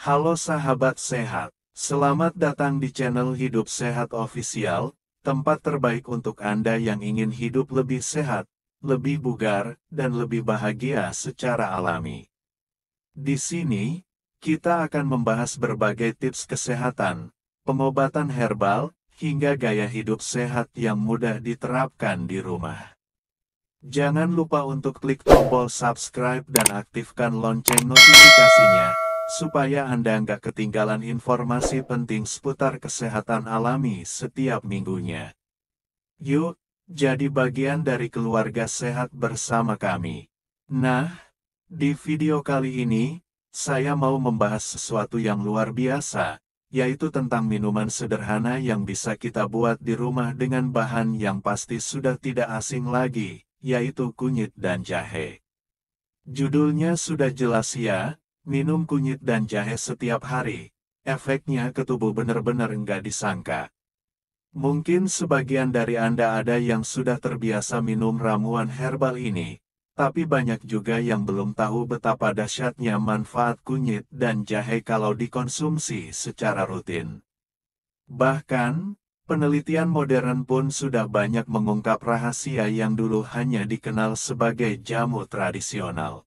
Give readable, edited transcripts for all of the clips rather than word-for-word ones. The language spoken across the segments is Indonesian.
Halo sahabat sehat, selamat datang di channel Hidup Sehat Official, tempat terbaik untuk Anda yang ingin hidup lebih sehat, lebih bugar, dan lebih bahagia secara alami. Di sini, kita akan membahas berbagai tips kesehatan, pengobatan herbal, hingga gaya hidup sehat yang mudah diterapkan di rumah. Jangan lupa untuk klik tombol subscribe dan aktifkan lonceng notifikasinya, supaya Anda nggak ketinggalan informasi penting seputar kesehatan alami setiap minggunya. Yuk, jadi bagian dari keluarga sehat bersama kami. Nah, di video kali ini, saya mau membahas sesuatu yang luar biasa, yaitu tentang minuman sederhana yang bisa kita buat di rumah dengan bahan yang pasti sudah tidak asing lagi, yaitu kunyit dan jahe. Judulnya sudah jelas ya, minum kunyit dan jahe setiap hari. Efeknya ke tubuh benar-benar nggak disangka. Mungkin sebagian dari Anda ada yang sudah terbiasa minum ramuan herbal ini, tapi banyak juga yang belum tahu betapa dahsyatnya manfaat kunyit dan jahe kalau dikonsumsi secara rutin. Bahkan, penelitian modern pun sudah banyak mengungkap rahasia yang dulu hanya dikenal sebagai jamu tradisional.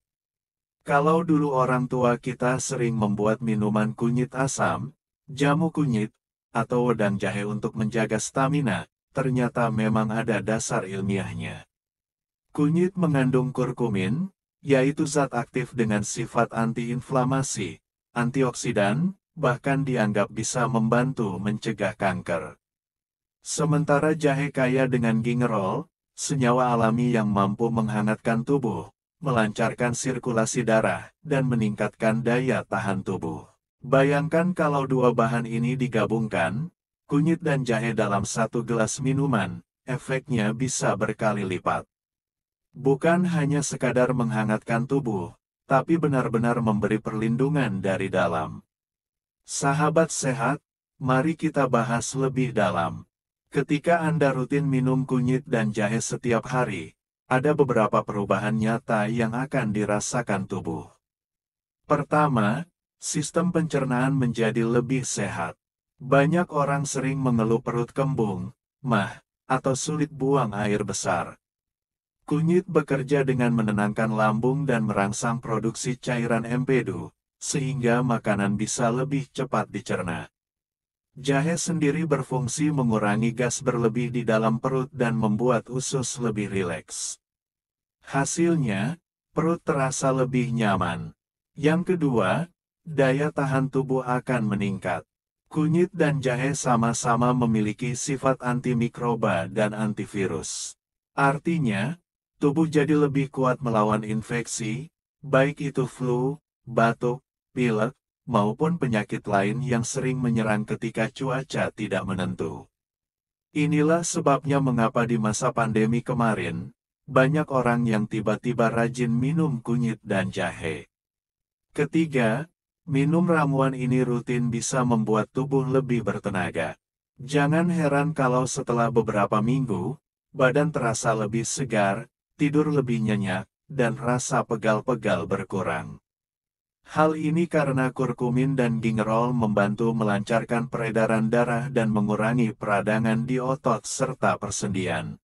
Kalau dulu orang tua kita sering membuat minuman kunyit asam, jamu kunyit, atau wedang jahe untuk menjaga stamina, ternyata memang ada dasar ilmiahnya. Kunyit mengandung kurkumin, yaitu zat aktif dengan sifat antiinflamasi, antioksidan, bahkan dianggap bisa membantu mencegah kanker. Sementara jahe kaya dengan gingerol, senyawa alami yang mampu menghangatkan tubuh, melancarkan sirkulasi darah, dan meningkatkan daya tahan tubuh. Bayangkan kalau dua bahan ini digabungkan, kunyit dan jahe dalam satu gelas minuman, efeknya bisa berkali lipat. Bukan hanya sekadar menghangatkan tubuh, tapi benar-benar memberi perlindungan dari dalam. Sahabat sehat, mari kita bahas lebih dalam. Ketika Anda rutin minum kunyit dan jahe setiap hari, ada beberapa perubahan nyata yang akan dirasakan tubuh. Pertama, sistem pencernaan menjadi lebih sehat. Banyak orang sering mengeluh perut kembung, mah, atau sulit buang air besar. Kunyit bekerja dengan menenangkan lambung dan merangsang produksi cairan empedu, sehingga makanan bisa lebih cepat dicerna. Jahe sendiri berfungsi mengurangi gas berlebih di dalam perut dan membuat usus lebih rileks. Hasilnya, perut terasa lebih nyaman. Yang kedua, daya tahan tubuh akan meningkat. Kunyit dan jahe sama-sama memiliki sifat antimikroba dan antivirus. Artinya, tubuh jadi lebih kuat melawan infeksi, baik itu flu, batuk, pilek, maupun penyakit lain yang sering menyerang ketika cuaca tidak menentu. Inilah sebabnya mengapa di masa pandemi kemarin, banyak orang yang tiba-tiba rajin minum kunyit dan jahe. Ketiga, minum ramuan ini rutin bisa membuat tubuh lebih bertenaga. Jangan heran kalau setelah beberapa minggu, badan terasa lebih segar, tidur lebih nyenyak, dan rasa pegal-pegal berkurang. Hal ini karena kurkumin dan gingerol membantu melancarkan peredaran darah dan mengurangi peradangan di otot serta persendian.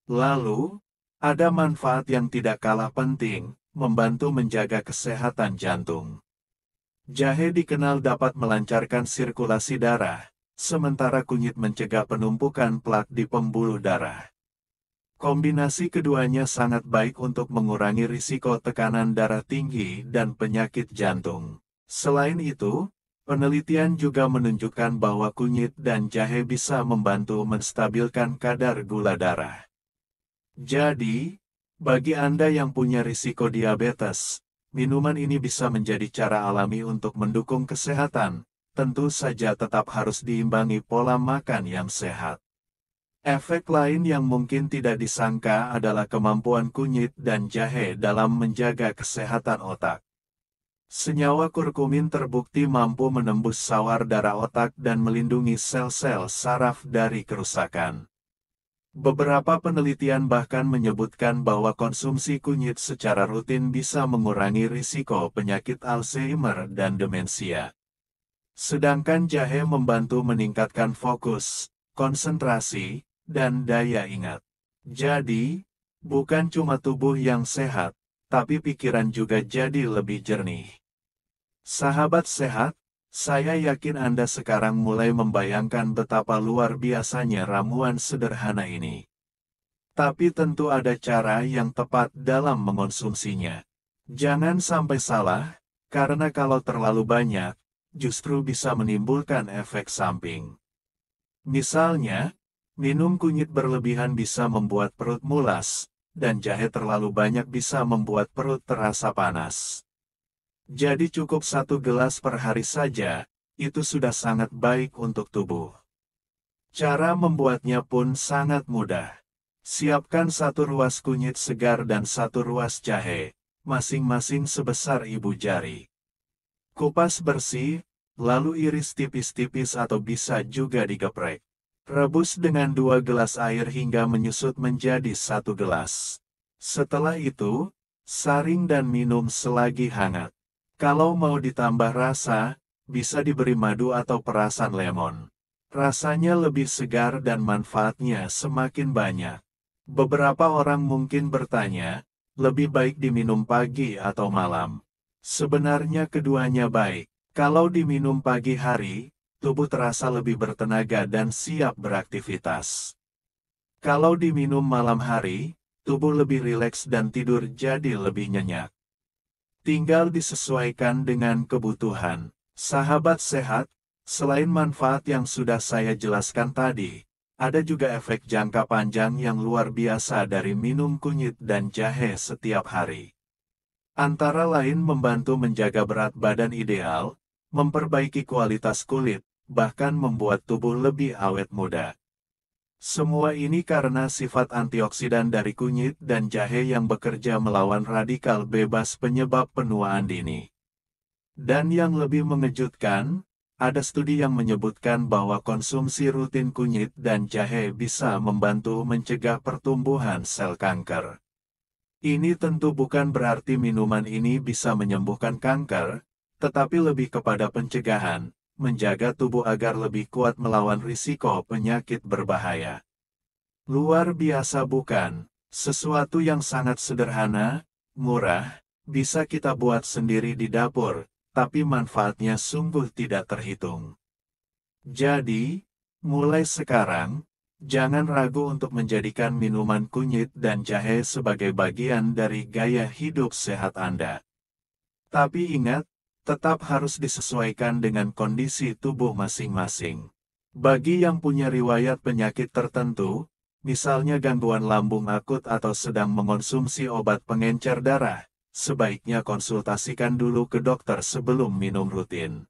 Lalu, ada manfaat yang tidak kalah penting, membantu menjaga kesehatan jantung. Jahe dikenal dapat melancarkan sirkulasi darah, sementara kunyit mencegah penumpukan plak di pembuluh darah. Kombinasi keduanya sangat baik untuk mengurangi risiko tekanan darah tinggi dan penyakit jantung. Selain itu, penelitian juga menunjukkan bahwa kunyit dan jahe bisa membantu menstabilkan kadar gula darah. Jadi, bagi Anda yang punya risiko diabetes, minuman ini bisa menjadi cara alami untuk mendukung kesehatan. Tentu saja tetap harus diimbangi pola makan yang sehat. Efek lain yang mungkin tidak disangka adalah kemampuan kunyit dan jahe dalam menjaga kesehatan otak. Senyawa kurkumin terbukti mampu menembus sawar darah otak dan melindungi sel-sel saraf dari kerusakan. Beberapa penelitian bahkan menyebutkan bahwa konsumsi kunyit secara rutin bisa mengurangi risiko penyakit Alzheimer dan demensia. Sedangkan jahe membantu meningkatkan fokus, konsentrasi, dan daya ingat. Jadi, bukan cuma tubuh yang sehat, tapi pikiran juga jadi lebih jernih. Sahabat sehat, saya yakin Anda sekarang mulai membayangkan betapa luar biasanya ramuan sederhana ini. Tapi tentu ada cara yang tepat dalam mengonsumsinya. Jangan sampai salah, karena kalau terlalu banyak, justru bisa menimbulkan efek samping. Misalnya, minum kunyit berlebihan bisa membuat perut mulas, dan jahe terlalu banyak bisa membuat perut terasa panas. Jadi cukup 1 gelas per hari saja, itu sudah sangat baik untuk tubuh. Cara membuatnya pun sangat mudah. Siapkan 1 ruas kunyit segar dan 1 ruas jahe, masing-masing sebesar ibu jari. Kupas bersih, lalu iris tipis-tipis atau bisa juga digeprek. Rebus dengan 2 gelas air hingga menyusut menjadi 1 gelas. Setelah itu, saring dan minum selagi hangat. Kalau mau ditambah rasa, bisa diberi madu atau perasan lemon. Rasanya lebih segar dan manfaatnya semakin banyak. Beberapa orang mungkin bertanya, lebih baik diminum pagi atau malam. Sebenarnya keduanya baik. Kalau diminum pagi hari, tubuh terasa lebih bertenaga dan siap beraktivitas. Kalau diminum malam hari, tubuh lebih rileks dan tidur jadi lebih nyenyak. Tinggal disesuaikan dengan kebutuhan. Sahabat sehat, selain manfaat yang sudah saya jelaskan tadi, ada juga efek jangka panjang yang luar biasa dari minum kunyit dan jahe setiap hari. Antara lain membantu menjaga berat badan ideal, memperbaiki kualitas kulit, bahkan membuat tubuh lebih awet muda. Semua ini karena sifat antioksidan dari kunyit dan jahe yang bekerja melawan radikal bebas penyebab penuaan dini. Dan yang lebih mengejutkan, ada studi yang menyebutkan bahwa konsumsi rutin kunyit dan jahe bisa membantu mencegah pertumbuhan sel kanker. Ini tentu bukan berarti minuman ini bisa menyembuhkan kanker, tetapi lebih kepada pencegahan, menjaga tubuh agar lebih kuat melawan risiko penyakit berbahaya. Luar biasa bukan? Sesuatu yang sangat sederhana, murah, bisa kita buat sendiri di dapur, tapi manfaatnya sungguh tidak terhitung. Jadi, mulai sekarang, jangan ragu untuk menjadikan minuman kunyit dan jahe sebagai bagian dari gaya hidup sehat Anda. Tapi ingat, tetap harus disesuaikan dengan kondisi tubuh masing-masing. Bagi yang punya riwayat penyakit tertentu, misalnya gangguan lambung akut atau sedang mengonsumsi obat pengencer darah, sebaiknya konsultasikan dulu ke dokter sebelum minum rutin.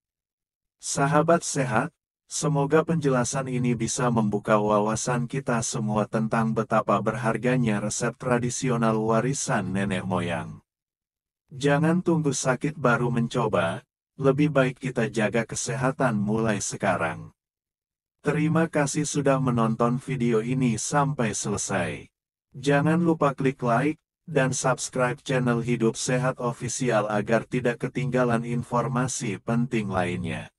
Sahabat sehat, semoga penjelasan ini bisa membuka wawasan kita semua tentang betapa berharganya resep tradisional warisan nenek moyang. Jangan tunggu sakit baru mencoba, lebih baik kita jaga kesehatan mulai sekarang. Terima kasih sudah menonton video ini sampai selesai. Jangan lupa klik like dan subscribe channel Hidup Sehat Official agar tidak ketinggalan informasi penting lainnya.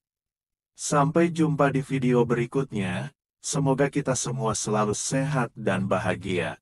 Sampai jumpa di video berikutnya, semoga kita semua selalu sehat dan bahagia.